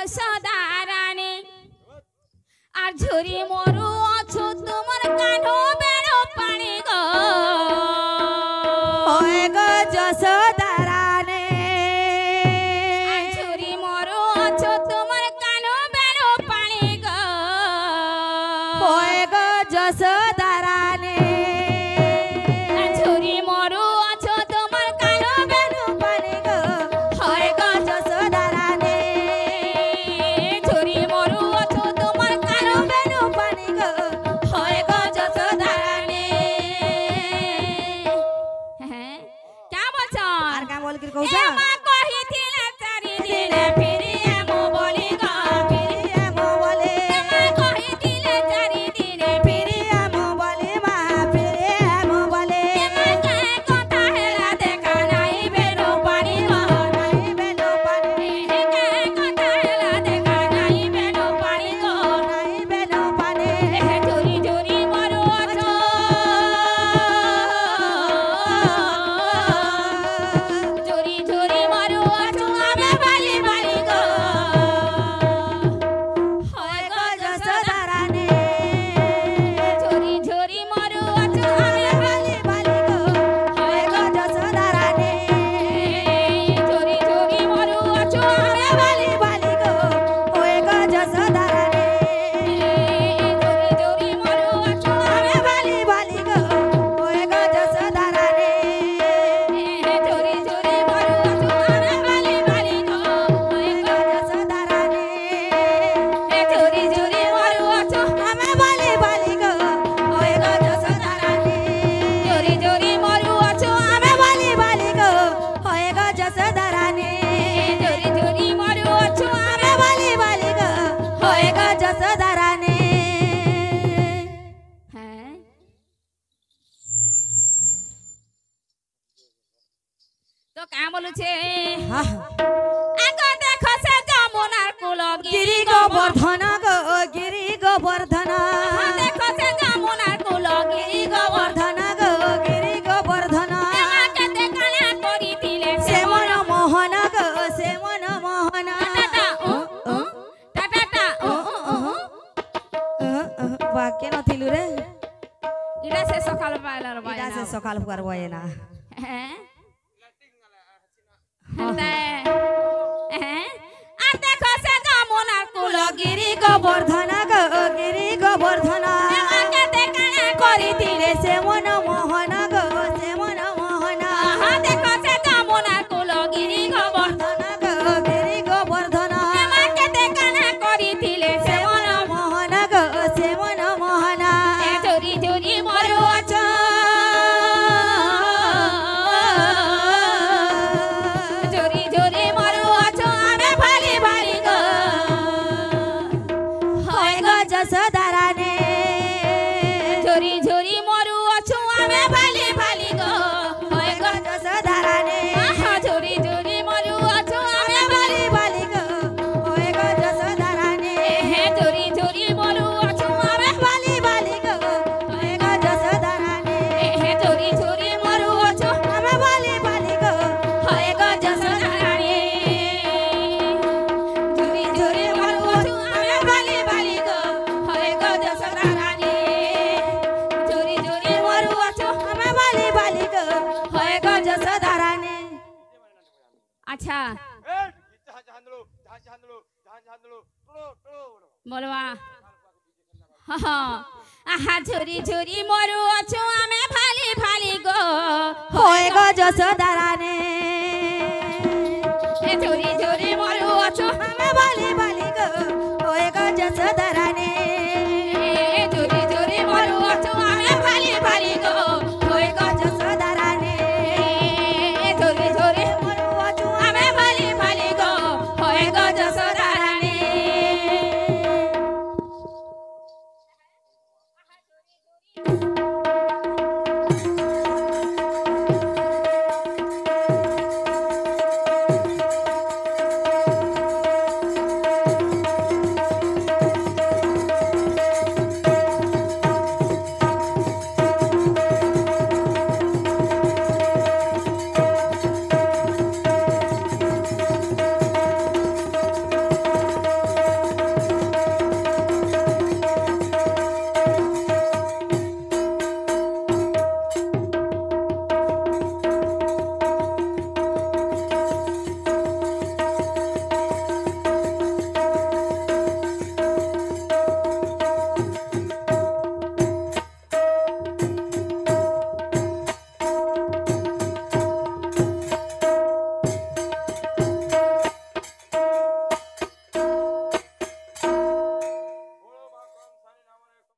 যশোদারানী আর ঝুরি মরু অছো তোমার কানো বেড়ো পানি গো হয় গো যশোদারানী আর ঝুরি মরু অছো তোমার কানো বেড়ো পানি গো হয় গো যশোদারানী আর ঝুরি মরু অছো তোমার কানো বেড়ো পানি গো হয় গো যশোদারানী ঝুরি মরু অছো তোমার কানো বেনু পানি গো হয় গো যশোদারানী হ্যাঁ क्या বলছো আর কা বল কি কইছ এ মা কহিଥିଲା চারি দিনে ফিরিয়ে মো বলি গো ফিরিয়ে মো বলে এ মা কহিଥିଲା চারি দিনে ফিরিয়ে মো বলে মা ফিরিয়ে মো বলে এ মা কে কথা হেলা দেখা নাই বেরো পানি গো নাই বেনু পানি এ কে কথা হেলা দেখা নাই বেরো পানি গো নাই বেনু পানি এ ঝুরি ঝুরি মরু অছো ঝুরি ঝুরি মরু অছো আমি বালি বালি গো হয় গো যশোদারানী ঝুরি ঝুরি মরু অছো আমি বালি বালি গো হয় গো যশোদারানী ঝুরি ঝুরি মরু অছো আমি বালি বালি গো হয় গো যশোদারানী ঝুরি ঝুরি মরু অছো আমি বালি বালি গো হয় গো যশোদারানী ঝুরি ঝুরি মরু অছো আমি বালি বালি গো যশোদারানী ঝুরি ঝুরি মরু অছো আমি বালি বালি গো হয় গো যশোদারানী ঝুরি ঝুরি মরু অছো আমি বালি বালি গো হয় গো যশোদারানী ঝুরি ঝুরি মরু অছো আমি বালি বালি গো হয় গো যশোদারানী হ্যাঁ তো কা বলুছে আগে দেখো সে যমুনার কুল গিরি গোবর্ধন গো গিরি গোবর্ধন দেখো সে যমুনার কুল গিরি গোবর্ধন গোবর্ধন গো গিরি গোবর্ধন আমাকে দেখানা করিছিলে সে মন মোহন গো সে মন মোহন টাটা বাক্য নথিলু রে এটা সে সকাল পাইলার এটা সে সকাল পুয়ার বয়ে না হ্যাঁ হ্যাঁ আর দেখো সে যমুনার কুল গিরি গোবর্ধন গো গিরি গোবর্ধন আমাকে দেখানা করিতিলে সে মন মোহন গো সে মন মোহন দেখো সে যমুনার কুল গিরি গোবর্ধন গোবর্ধন গো গিরি গোবর্ধন আমাকে দেখানা করিছিলে সে মন মোহন গো সে মন মোহন ঝুরি ঝুরি মরু অছো ঝুরি ঝুরি মরু অছো আমি ভালি ভালি গো হয় গো যশোদারানী ঝুরি ঝুরি মরু অছো আমি ভালি ভালি গো হয় গো যশোদারানী ঝুরি ঝুরি মরু অছো আমি বালি বালি গো হয় গো যশোদারানী ঝুরি ঝুরি মরু অছো আমি বালি বালি গো হয় গো যশোদারানী ঝুরি ঝুরি মরু অছো আমি বালি বালি গো হয় গো যশোদারানী ঝুরি ঝুরি মরু অছো আমি ভালি ভালি গো হয় গো যশোদারানী ঝুরি ঝুরি মরু অছো আমি বালি বালি গো হয় গো যশোদারানী আচ্ছা বলবা আহা ঝুরি ঝুরি মরু অছো আমি ভালি ভালি গো হয় গো যশোদারানী ঝুরি ঝুরি